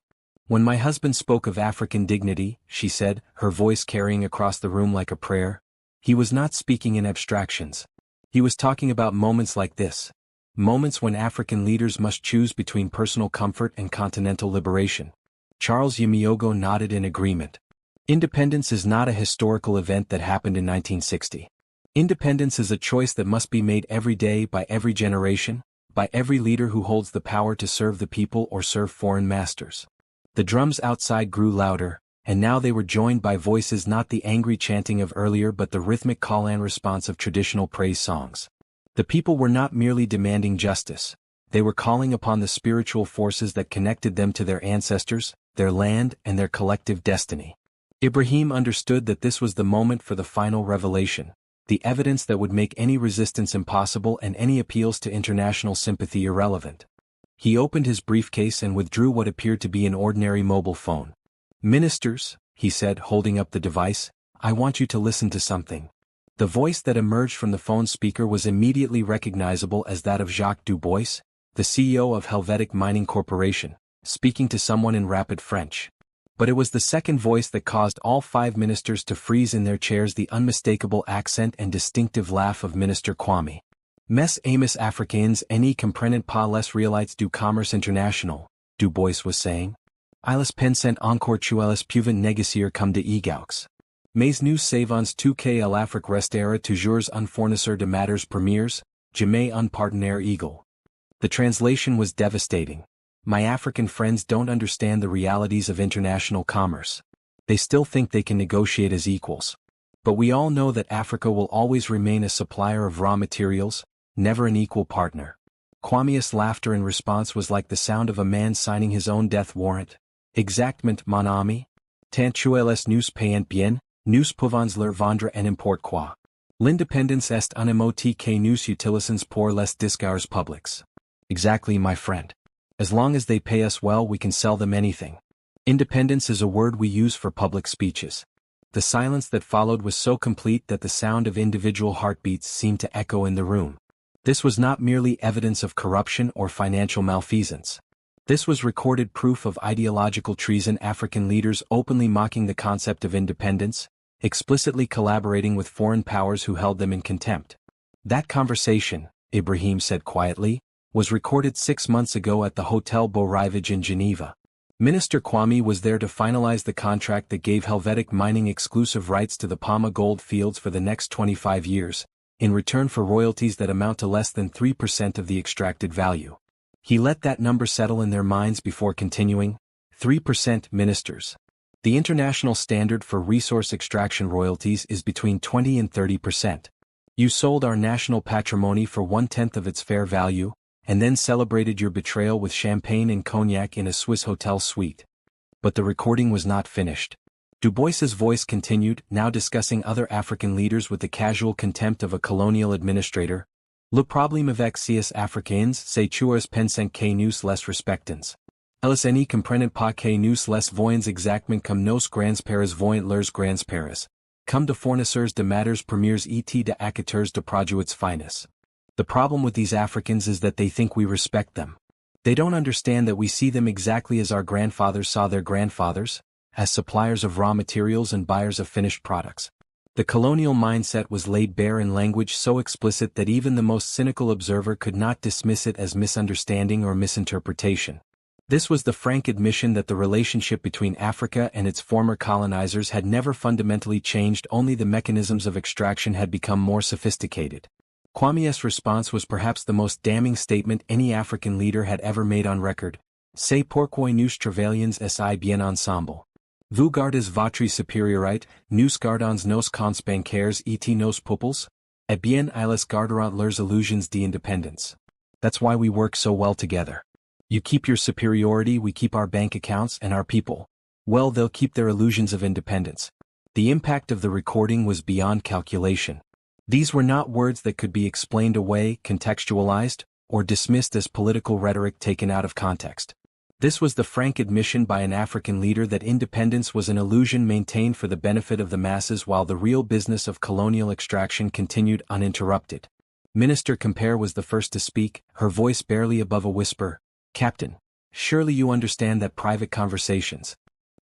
When my husband spoke of African dignity, she said, her voice carrying across the room like a prayer, he was not speaking in abstractions. He was talking about moments like this. Moments when African leaders must choose between personal comfort and continental liberation. Charles Yimiogo nodded in agreement. Independence is not a historical event that happened in 1960. Independence is a choice that must be made every day by every generation, by every leader who holds the power to serve the people or serve foreign masters. The drums outside grew louder, and now they were joined by voices not the angry chanting of earlier but the rhythmic call and response of traditional praise songs. The people were not merely demanding justice, they were calling upon the spiritual forces that connected them to their ancestors, their land, and their collective destiny. Ibrahim understood that this was the moment for the final revelation, the evidence that would make any resistance impossible and any appeals to international sympathy irrelevant. He opened his briefcase and withdrew what appeared to be an ordinary mobile phone. "Ministers," he said, holding up the device, "I want you to listen to something." The voice that emerged from the phone speaker was immediately recognizable as that of Jacques Dubois, the CEO of Helvetic Mining Corporation, speaking to someone in rapid French. But it was the second voice that caused all 5 ministers to freeze in their chairs, the unmistakable accent and distinctive laugh of Minister Kwame. "Mes amis africains ne comprennent pas les réalités du commerce international," Dubois was saying. "Ils pensent encore que les pouvaient négocier comme des égaux. Mais nous savons tout que l'Afrique restera toujours un fournisseur de matières premières, jamais un partenaire égal." The translation was devastating. My African friends don't understand the realities of international commerce. They still think they can negotiate as equals. But we all know that Africa will always remain a supplier of raw materials, never an equal partner. Kwame's laughter in response was like the sound of a man signing his own death warrant. "Exactement, mon ami. Tant que les nous payent bien, nous pouvons leur vendre en importe quoi. L'indépendance est un mot que nous utilisons pour les discours publics." Exactly, my friend. As long as they pay us well, we can sell them anything. Independence is a word we use for public speeches. The silence that followed was so complete that the sound of individual heartbeats seemed to echo in the room. This was not merely evidence of corruption or financial malfeasance. This was recorded proof of ideological treason, African leaders openly mocking the concept of independence, explicitly collaborating with foreign powers who held them in contempt. "That conversation," Ibrahim said quietly, "was recorded 6 months ago at the Hotel Beau Rivage in Geneva. Minister Kwame was there to finalize the contract that gave Helvetic Mining exclusive rights to the Palma gold fields for the next 25 years, in return for royalties that amount to less than 3% of the extracted value." He let that number settle in their minds before continuing, 3%, ministers. The international standard for resource extraction royalties is between 20 and 30%. You sold our national patrimony for 1/10 of its fair value, and then celebrated your betrayal with champagne and cognac in a Swiss hotel suite. But the recording was not finished. Dubois's voice continued, now discussing other African leaders with the casual contempt of a colonial administrator. "Le problème avec ces Africains, c'est qu'ils pensent que nous les respectons. Ils ne comprennent pas que nous les voyons exactement comme nos grands-pères voyant leurs grands-pères, comme de fournisseurs de matières premières et de acheteurs de produits finis." The problem with these Africans is that they think we respect them. They don't understand that we see them exactly as our grandfathers saw their grandfathers, as suppliers of raw materials and buyers of finished products. The colonial mindset was laid bare in language so explicit that even the most cynical observer could not dismiss it as misunderstanding or misinterpretation. This was the frank admission that the relationship between Africa and its former colonizers had never fundamentally changed, only the mechanisms of extraction had become more sophisticated. Kwame's response was perhaps the most damning statement any African leader had ever made on record. "C'est pourquoi nous travaillons si bien ensemble. Vous gardez votre supériorité, nous gardons nos comptes bancaires et nos peuples, et bien ils garderont leurs illusions d'indépendance." That's why we work so well together. You keep your superiority, we keep our bank accounts and our people. Well, they'll keep their illusions of independence. The impact of the recording was beyond calculation. These were not words that could be explained away, contextualized, or dismissed as political rhetoric taken out of context. This was the frank admission by an African leader that independence was an illusion maintained for the benefit of the masses while the real business of colonial extraction continued uninterrupted. Minister Compere was the first to speak, her voice barely above a whisper. Captain, surely you understand that private conversations.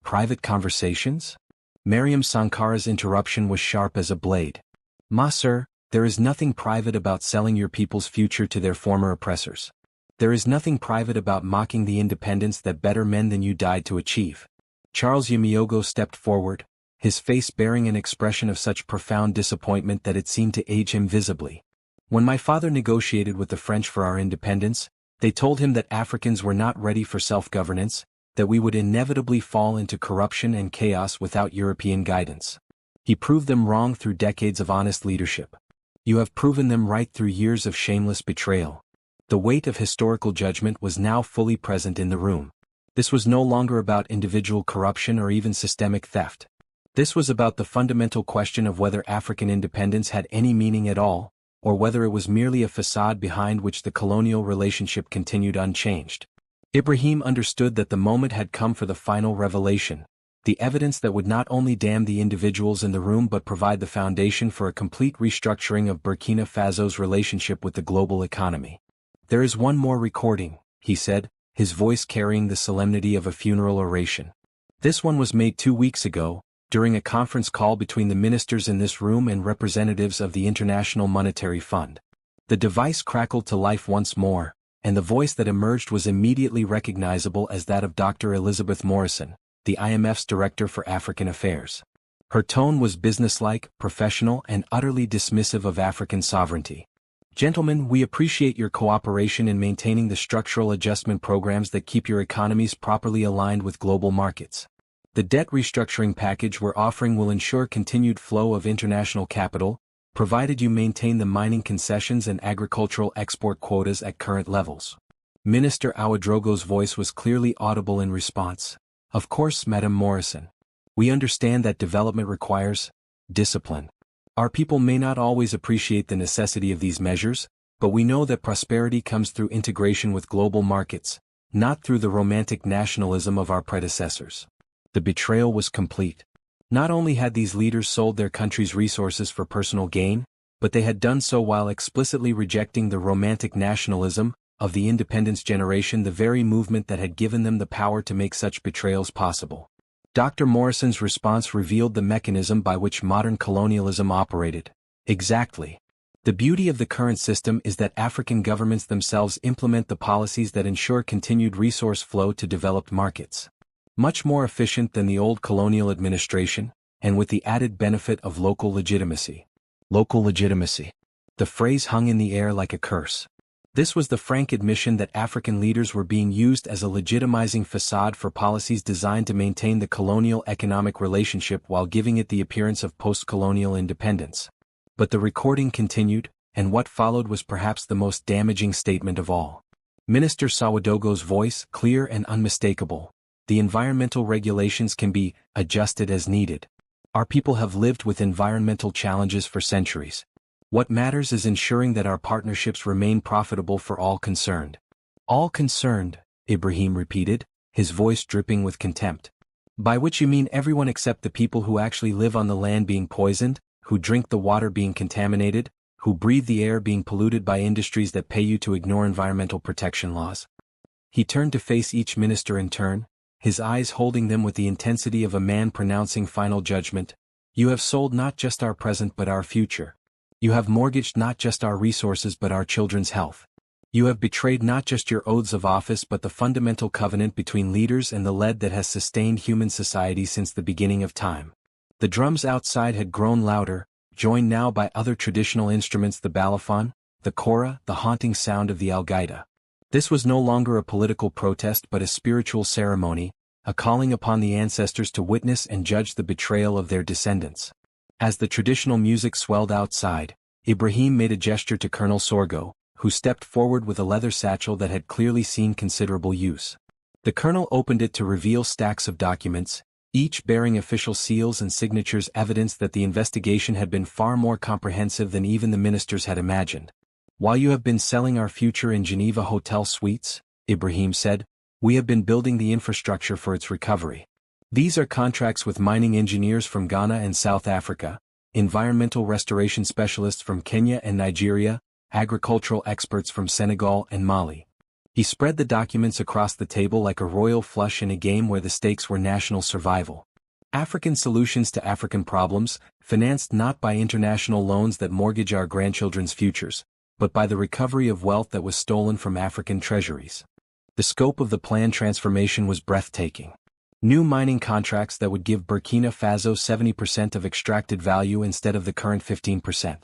Private conversations? Mariam Sankara's interruption was sharp as a blade. Ma sir, there is nothing private about selling your people's future to their former oppressors. There is nothing private about mocking the independence that better men than you died to achieve. Charles Yamiogo stepped forward, his face bearing an expression of such profound disappointment that it seemed to age him visibly. When my father negotiated with the French for our independence, they told him that Africans were not ready for self-governance, that we would inevitably fall into corruption and chaos without European guidance. He proved them wrong through decades of honest leadership. You have proven them right through years of shameless betrayal. The weight of historical judgment was now fully present in the room. This was no longer about individual corruption or even systemic theft. This was about the fundamental question of whether African independence had any meaning at all, or whether it was merely a facade behind which the colonial relationship continued unchanged. Ibrahim understood that the moment had come for the final revelation, the evidence that would not only damn the individuals in the room but provide the foundation for a complete restructuring of Burkina Faso's relationship with the global economy. There is one more recording, he said, his voice carrying the solemnity of a funeral oration. This one was made 2 weeks ago, during a conference call between the ministers in this room and representatives of the International Monetary Fund. The device crackled to life once more, and the voice that emerged was immediately recognizable as that of Dr. Elizabeth Morrison, the IMF's Director for African Affairs. Her tone was businesslike, professional, and utterly dismissive of African sovereignty. Gentlemen, we appreciate your cooperation in maintaining the structural adjustment programs that keep your economies properly aligned with global markets. The debt restructuring package we're offering will ensure continued flow of international capital, provided you maintain the mining concessions and agricultural export quotas at current levels. Minister Ouedraogo's voice was clearly audible in response. Of course, Madame Morrison. We understand that development requires discipline. Our people may not always appreciate the necessity of these measures, but we know that prosperity comes through integration with global markets, not through the romantic nationalism of our predecessors. The betrayal was complete. Not only had these leaders sold their country's resources for personal gain, but they had done so while explicitly rejecting the romantic nationalism of the independence generation, the very movement that had given them the power to make such betrayals possible. Dr. Morrison's response revealed the mechanism by which modern colonialism operated. Exactly. The beauty of the current system is that African governments themselves implement the policies that ensure continued resource flow to developed markets. Much more efficient than the old colonial administration, and with the added benefit of local legitimacy. Local legitimacy. The phrase hung in the air like a curse. This was the frank admission that African leaders were being used as a legitimizing facade for policies designed to maintain the colonial economic relationship while giving it the appearance of post-colonial independence. But the recording continued, and what followed was perhaps the most damaging statement of all. Minister Ouedraogo's voice, clear and unmistakable. The environmental regulations can be adjusted as needed. Our people have lived with environmental challenges for centuries. What matters is ensuring that our partnerships remain profitable for all concerned. All concerned, Ibrahim repeated, his voice dripping with contempt. By which you mean everyone except the people who actually live on the land being poisoned, who drink the water being contaminated, who breathe the air being polluted by industries that pay you to ignore environmental protection laws. He turned to face each minister in turn, his eyes holding them with the intensity of a man pronouncing final judgment. You have sold not just our present but our future. You have mortgaged not just our resources but our children's health. You have betrayed not just your oaths of office but the fundamental covenant between leaders and the lead that has sustained human society since the beginning of time. The drums outside had grown louder, joined now by other traditional instruments, the balafon, the kora, the haunting sound of the algaida. This was no longer a political protest but a spiritual ceremony, a calling upon the ancestors to witness and judge the betrayal of their descendants. As the traditional music swelled outside, Ibrahim made a gesture to Colonel Sorgo, who stepped forward with a leather satchel that had clearly seen considerable use. The colonel opened it to reveal stacks of documents, each bearing official seals and signatures, evidence that the investigation had been far more comprehensive than even the ministers had imagined. While you have been selling our future in Geneva hotel suites, Ibrahim said, we have been building the infrastructure for its recovery. These are contracts with mining engineers from Ghana and South Africa, environmental restoration specialists from Kenya and Nigeria, agricultural experts from Senegal and Mali. He spread the documents across the table like a royal flush in a game where the stakes were national survival. African solutions to African problems, financed not by international loans that mortgage our grandchildren's futures, but by the recovery of wealth that was stolen from African treasuries. The scope of the planned transformation was breathtaking. New mining contracts that would give Burkina Faso 70% of extracted value instead of the current 15%.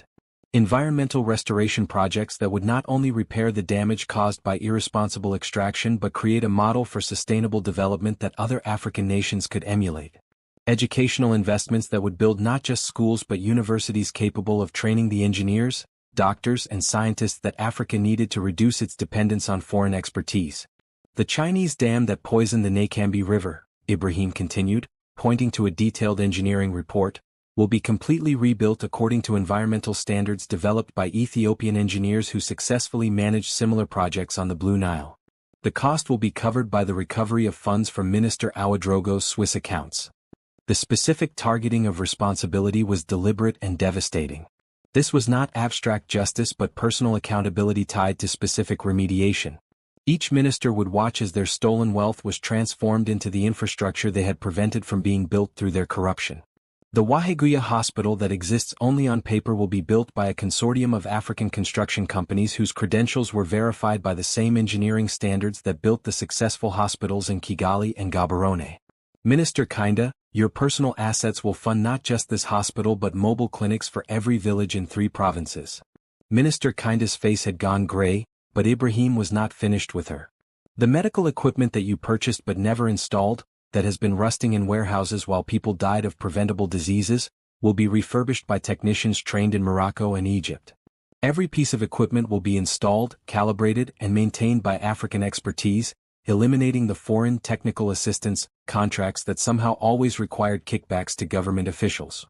Environmental restoration projects that would not only repair the damage caused by irresponsible extraction but create a model for sustainable development that other African nations could emulate. Educational investments that would build not just schools but universities capable of training the engineers, doctors and scientists that Africa needed to reduce its dependence on foreign expertise. The Chinese dam that poisoned the Nakambi River, Ibrahim continued, pointing to a detailed engineering report, will be completely rebuilt according to environmental standards developed by Ethiopian engineers who successfully managed similar projects on the Blue Nile. The cost will be covered by the recovery of funds from Minister Ouedraogo's Swiss accounts. The specific targeting of responsibility was deliberate and devastating. This was not abstract justice but personal accountability tied to specific remediation. Each minister would watch as their stolen wealth was transformed into the infrastructure they had prevented from being built through their corruption. The Waheguya hospital that exists only on paper will be built by a consortium of African construction companies whose credentials were verified by the same engineering standards that built the successful hospitals in Kigali and Gaborone. Minister Kinda, your personal assets will fund not just this hospital but mobile clinics for every village in 3 provinces. Minister Kinda's face had gone gray, but Ibrahim was not finished with her. The medical equipment that you purchased but never installed, that has been rusting in warehouses while people died of preventable diseases, will be refurbished by technicians trained in Morocco and Egypt. Every piece of equipment will be installed, calibrated, and maintained by African expertise, eliminating the foreign technical assistance contracts that somehow always required kickbacks to government officials.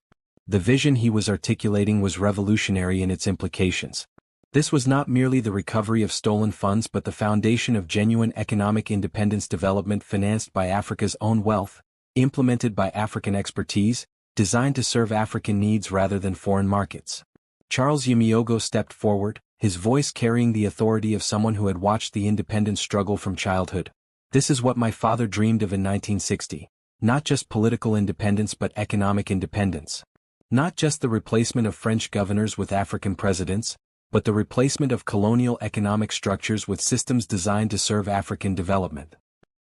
The vision he was articulating was revolutionary in its implications. This was not merely the recovery of stolen funds but the foundation of genuine economic independence development financed by Africa's own wealth, implemented by African expertise, designed to serve African needs rather than foreign markets. Charles Yimiogo stepped forward, his voice carrying the authority of someone who had watched the independence struggle from childhood. This is what my father dreamed of in 1960, not just political independence but economic independence. Not just the replacement of French governors with African presidents, but the replacement of colonial economic structures with systems designed to serve African development.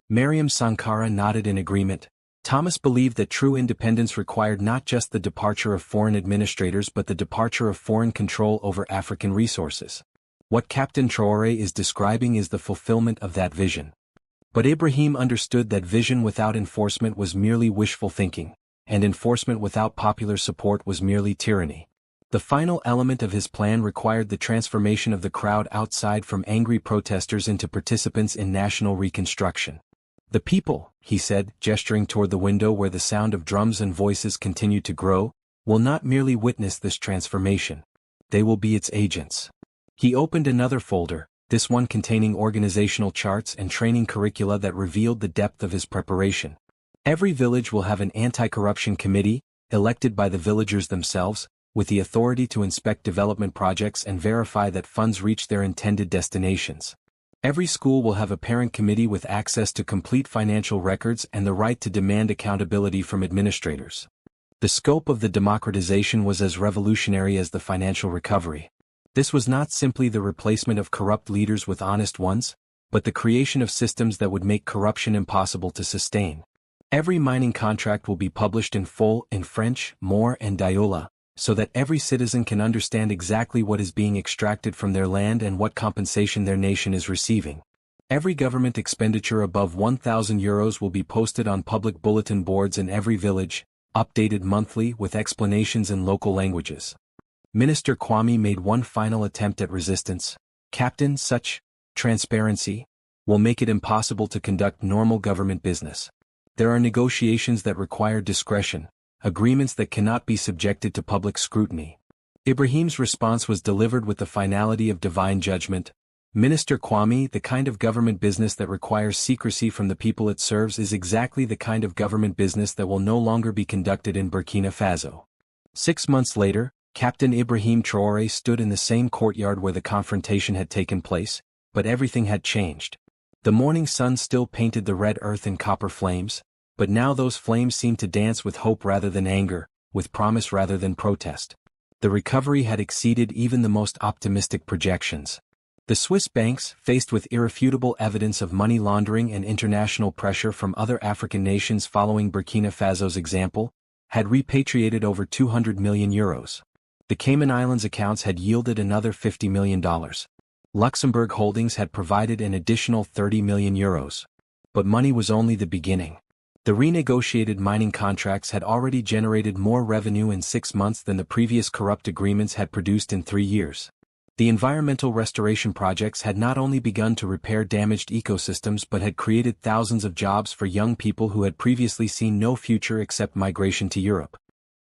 Mariam Sankara nodded in agreement. Thomas believed that true independence required not just the departure of foreign administrators but the departure of foreign control over African resources. What Captain Traoré is describing is the fulfillment of that vision. But Ibrahim understood that vision without enforcement was merely wishful thinking, and enforcement without popular support was merely tyranny. The final element of his plan required the transformation of the crowd outside from angry protesters into participants in national reconstruction. The people, he said, gesturing toward the window where the sound of drums and voices continued to grow, will not merely witness this transformation. They will be its agents. He opened another folder, this one containing organizational charts and training curricula that revealed the depth of his preparation. Every village will have an anti-corruption committee, elected by the villagers themselves, with the authority to inspect development projects and verify that funds reach their intended destinations. Every school will have a parent committee with access to complete financial records and the right to demand accountability from administrators. The scope of the democratization was as revolutionary as the financial recovery. This was not simply the replacement of corrupt leaders with honest ones, but the creation of systems that would make corruption impossible to sustain. Every mining contract will be published in full in French, Moor and Diola, so that every citizen can understand exactly what is being extracted from their land and what compensation their nation is receiving. Every government expenditure above €1,000 will be posted on public bulletin boards in every village, updated monthly with explanations in local languages. Minister Kwame made one final attempt at resistance. Captain, such transparency will make it impossible to conduct normal government business. There are negotiations that require discretion, agreements that cannot be subjected to public scrutiny. Ibrahim's response was delivered with the finality of divine judgment. Minister Kwame, the kind of government business that requires secrecy from the people it serves is exactly the kind of government business that will no longer be conducted in Burkina Faso. 6 months later, Captain Ibrahim Traoré stood in the same courtyard where the confrontation had taken place, but everything had changed. The morning sun still painted the red earth in copper flames, but now those flames seemed to dance with hope rather than anger, with promise rather than protest. The recovery had exceeded even the most optimistic projections. The Swiss banks, faced with irrefutable evidence of money laundering and international pressure from other African nations following Burkina Faso's example, had repatriated over €200 million. The Cayman Islands accounts had yielded another $50 million. Luxembourg holdings had provided an additional €30 million. But money was only the beginning. The renegotiated mining contracts had already generated more revenue in 6 months than the previous corrupt agreements had produced in 3 years. The environmental restoration projects had not only begun to repair damaged ecosystems but had created thousands of jobs for young people who had previously seen no future except migration to Europe.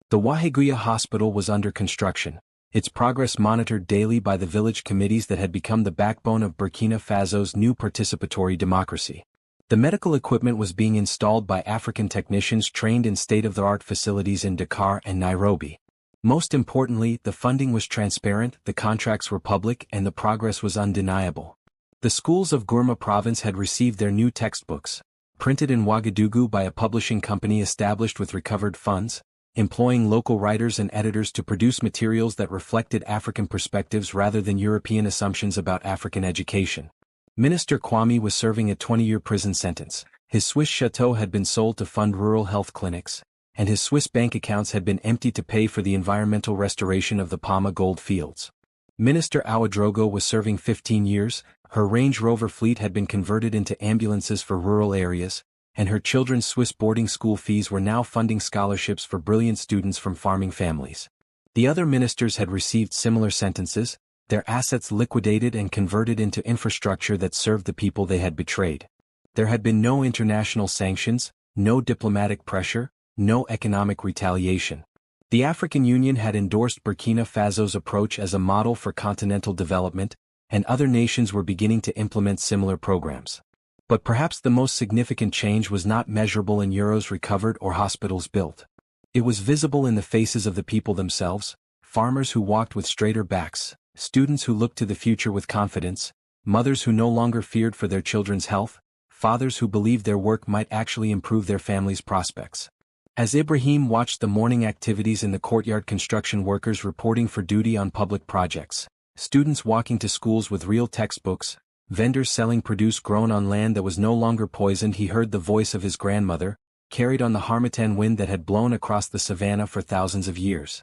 The Waheguya Hospital was under construction, its progress monitored daily by the village committees that had become the backbone of Burkina Faso's new participatory democracy. The medical equipment was being installed by African technicians trained in state-of-the-art facilities in Dakar and Nairobi. Most importantly, the funding was transparent, the contracts were public, and the progress was undeniable. The schools of Gourma province had received their new textbooks, printed in Ouagadougou by a publishing company established with recovered funds, employing local writers and editors to produce materials that reflected African perspectives rather than European assumptions about African education. Minister Kwame was serving a 20-year prison sentence. His Swiss chateau had been sold to fund rural health clinics, and his Swiss bank accounts had been empty to pay for the environmental restoration of the Palma gold fields. Minister Ouedraogo was serving 15 years, her Range Rover fleet had been converted into ambulances for rural areas, and her children's Swiss boarding school fees were now funding scholarships for brilliant students from farming families. The other ministers had received similar sentences, their assets liquidated and converted into infrastructure that served the people they had betrayed. There had been no international sanctions, no diplomatic pressure, no economic retaliation. The African Union had endorsed Burkina Faso's approach as a model for continental development, and other nations were beginning to implement similar programs. But perhaps the most significant change was not measurable in euros recovered or hospitals built. It was visible in the faces of the people themselves, farmers who walked with straighter backs, students who looked to the future with confidence, mothers who no longer feared for their children's health, fathers who believed their work might actually improve their families' prospects. As Ibrahim watched the morning activities in the courtyard, construction workers reporting for duty on public projects, students walking to schools with real textbooks, vendors selling produce grown on land that was no longer poisoned, he heard the voice of his grandmother, carried on the harmattan wind that had blown across the savannah for thousands of years.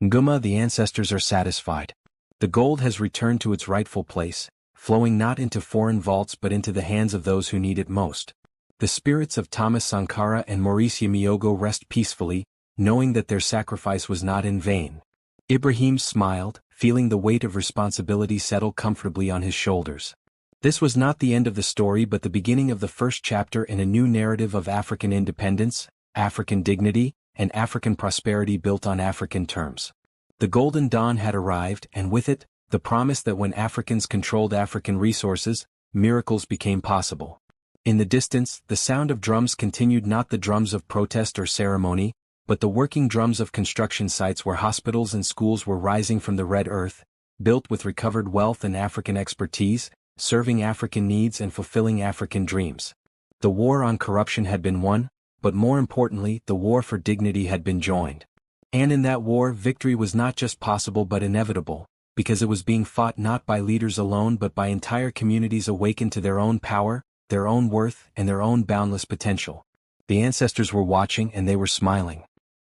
Nguma, the ancestors are satisfied. The gold has returned to its rightful place, flowing not into foreign vaults but into the hands of those who need it most. The spirits of Thomas Sankara and Maurice Yamiogo rest peacefully, knowing that their sacrifice was not in vain. Ibrahim smiled, feeling the weight of responsibility settle comfortably on his shoulders. This was not the end of the story but the beginning of the first chapter in a new narrative of African independence, African dignity, and African prosperity built on African terms. The Golden Dawn had arrived, and with it, the promise that when Africans controlled African resources, miracles became possible. In the distance, the sound of drums continued, not the drums of protest or ceremony, but the working drums of construction sites where hospitals and schools were rising from the red earth, built with recovered wealth and African expertise, serving African needs and fulfilling African dreams. The war on corruption had been won, but more importantly, the war for dignity had been joined. And in that war, victory was not just possible but inevitable, because it was being fought not by leaders alone but by entire communities awakened to their own power, their own worth, and their own boundless potential. The ancestors were watching and they were smiling.